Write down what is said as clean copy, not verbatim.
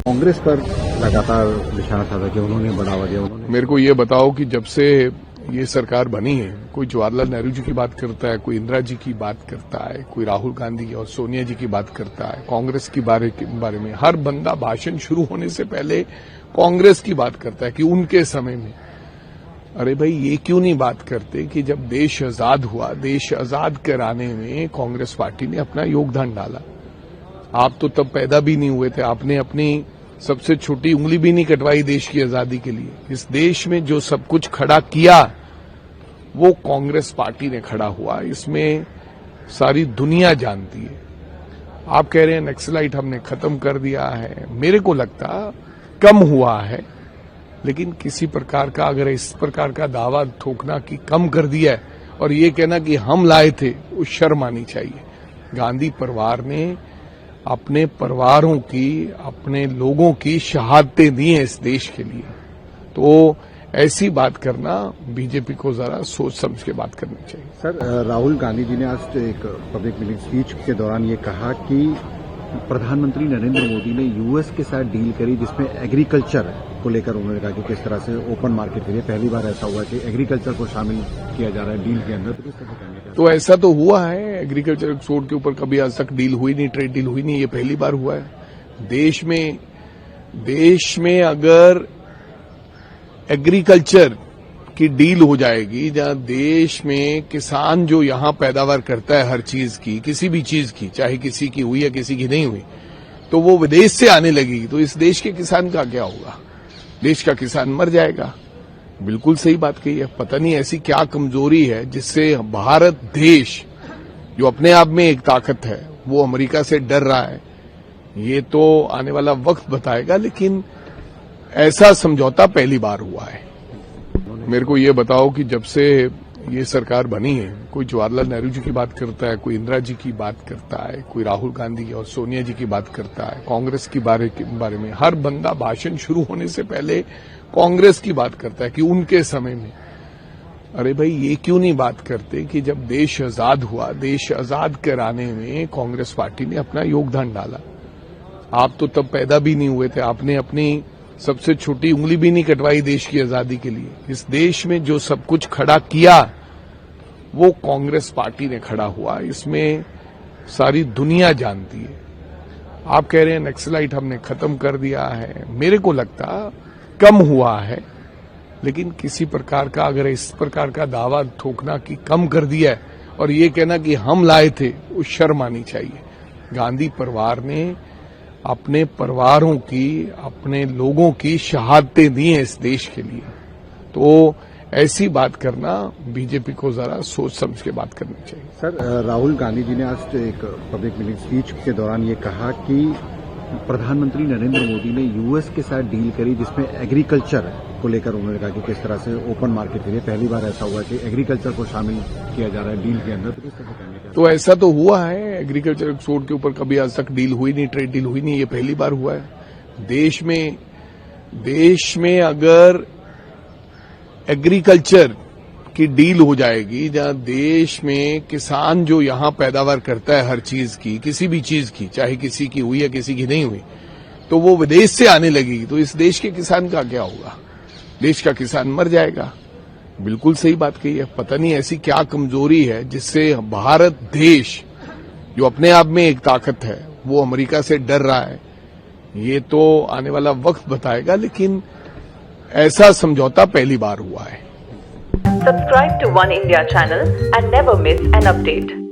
कांग्रेस पर लगातार निशाना साधा कि उन्होंने बढ़ावा दिया। उन्होंने मेरे को ये बताओ कि जब से ये सरकार बनी है, कोई जवाहरलाल नेहरू जी की बात करता है, कोई इंदिरा जी की बात करता है, कोई राहुल गांधी और सोनिया जी की बात करता है, कांग्रेस के बारे में हर बंदा भाषण शुरू होने से पहले कांग्रेस की बात करता है कि उनके समय में। अरे भाई, ये क्यों नहीं बात करते कि जब देश आजाद हुआ, देश आजाद कराने में कांग्रेस पार्टी ने अपना योगदान डाला। आप तो तब पैदा भी नहीं हुए थे, आपने अपनी सबसे छोटी उंगली भी नहीं कटवाई देश की आजादी के लिए। इस देश में जो सब कुछ खड़ा किया वो कांग्रेस पार्टी ने खड़ा हुआ, इसमें सारी दुनिया जानती है। आप कह रहे हैं नक्सलाइट हमने खत्म कर दिया है, मेरे को लगता कम हुआ है, लेकिन किसी प्रकार का अगर इस प्रकार का दावा ठोकना कि कम कर दिया है और ये कहना कि हम लाए थे, वो शर्म आनी चाहिए। गांधी परिवार ने अपने परिवारों की, अपने लोगों की शहादतें दी हैं इस देश के लिए, तो ऐसी बात करना बीजेपी को जरा सोच समझ के बात करनी चाहिए। सर, राहुल गांधी जी ने आज एक पब्लिक मीटिंग स्पीच के दौरान ये कहा कि प्रधानमंत्री नरेंद्र मोदी ने यूएस के साथ डील करी, जिसमें एग्रीकल्चर को लेकर उन्होंने कहा कि किस तरह से ओपन मार्केट के लिए पहली बार ऐसा हुआ कि एग्रीकल्चर को शामिल किया जा रहा है डील के अंदर। तो किस तरह से कहने का? तो ऐसा तो हुआ है, एग्रीकल्चर एक्सपोर्ट के ऊपर कभी आज तक डील हुई नहीं, ट्रेड डील हुई नहीं, ये पहली बार हुआ है। देश में अगर एग्रीकल्चर की डील हो जाएगी, जहां देश में किसान जो यहां पैदावार करता है हर चीज की, किसी भी चीज की, चाहे किसी की हुई या किसी की नहीं हुई, तो वो विदेश से आने लगेगी, तो इस देश के किसान का क्या होगा? देश का किसान मर जाएगा। बिल्कुल सही बात कही है। पता नहीं ऐसी क्या कमजोरी है जिससे भारत देश, जो अपने आप में एक ताकत है, वो अमेरिका से डर रहा है। ये तो आने वाला वक्त बताएगा, लेकिन ऐसा समझौता पहली बार हुआ है। मेरे को ये बताओ कि जब से ये सरकार बनी है, कोई जवाहरलाल नेहरू जी की बात करता है, कोई इंदिरा जी की बात करता है, कोई राहुल गांधी और सोनिया जी की बात करता है, कांग्रेस के बारे में हर बंदा भाषण शुरू होने से पहले कांग्रेस की बात करता है कि उनके समय में। अरे भाई, ये क्यों नहीं बात करते कि जब देश आजाद हुआ, देश आजाद कराने में कांग्रेस पार्टी ने अपना योगदान डाला। आप तो तब पैदा भी नहीं हुए थे, आपने अपनी सबसे छोटी उंगली भी नहीं कटवाई देश की आजादी के लिए। इस देश में जो सब कुछ खड़ा किया वो कांग्रेस पार्टी ने खड़ा हुआ, इसमें सारी दुनिया जानती है। आप कह रहे हैं नक्सलाइट हमने खत्म कर दिया है, मेरे को लगता कम हुआ है, लेकिन किसी प्रकार का अगर इस प्रकार का दावा ठोकना कि कम कर दिया है और ये कहना कि हम लाए थे, वो शर्म आनी चाहिए। गांधी परिवार ने अपने परिवारों की, अपने लोगों की शहादतें दी हैं इस देश के लिए, तो ऐसी बात करना बीजेपी को जरा सोच समझ के बात करनी चाहिए। सर, राहुल गांधी जी ने आज एक पब्लिक मीटिंग स्पीच के दौरान ये कहा कि प्रधानमंत्री नरेंद्र मोदी ने यूएस के साथ डील करी, जिसमें एग्रीकल्चर को लेकर उन्होंने कहा कि किस तरह से ओपन मार्केट के लिए पहली बार ऐसा हुआ कि एग्रीकल्चर को शामिल किया जा रहा है डील के अंदर। तो किस तरह से कहने का? तो ऐसा तो हुआ है, एग्रीकल्चर एक्सपोर्ट के ऊपर कभी आज तक डील हुई नहीं, ट्रेड डील हुई नहीं, ये पहली बार हुआ है। देश में अगर एग्रीकल्चर की डील हो जाएगी, जहां देश में किसान जो यहां पैदावार करता है हर चीज की, किसी भी चीज की, चाहे किसी की हुई या किसी की नहीं हुई, तो वो विदेश से आने लगेगी, तो इस देश के किसान का क्या होगा? देश का किसान मर जाएगा। बिल्कुल सही बात कही है। पता नहीं ऐसी क्या कमजोरी है जिससे भारत देश, जो अपने आप में एक ताकत है, वो अमेरिका से डर रहा है। ये तो आने वाला वक्त बताएगा, लेकिन ऐसा समझौता पहली बार हुआ है। Subscribe to One India channel and never miss an update.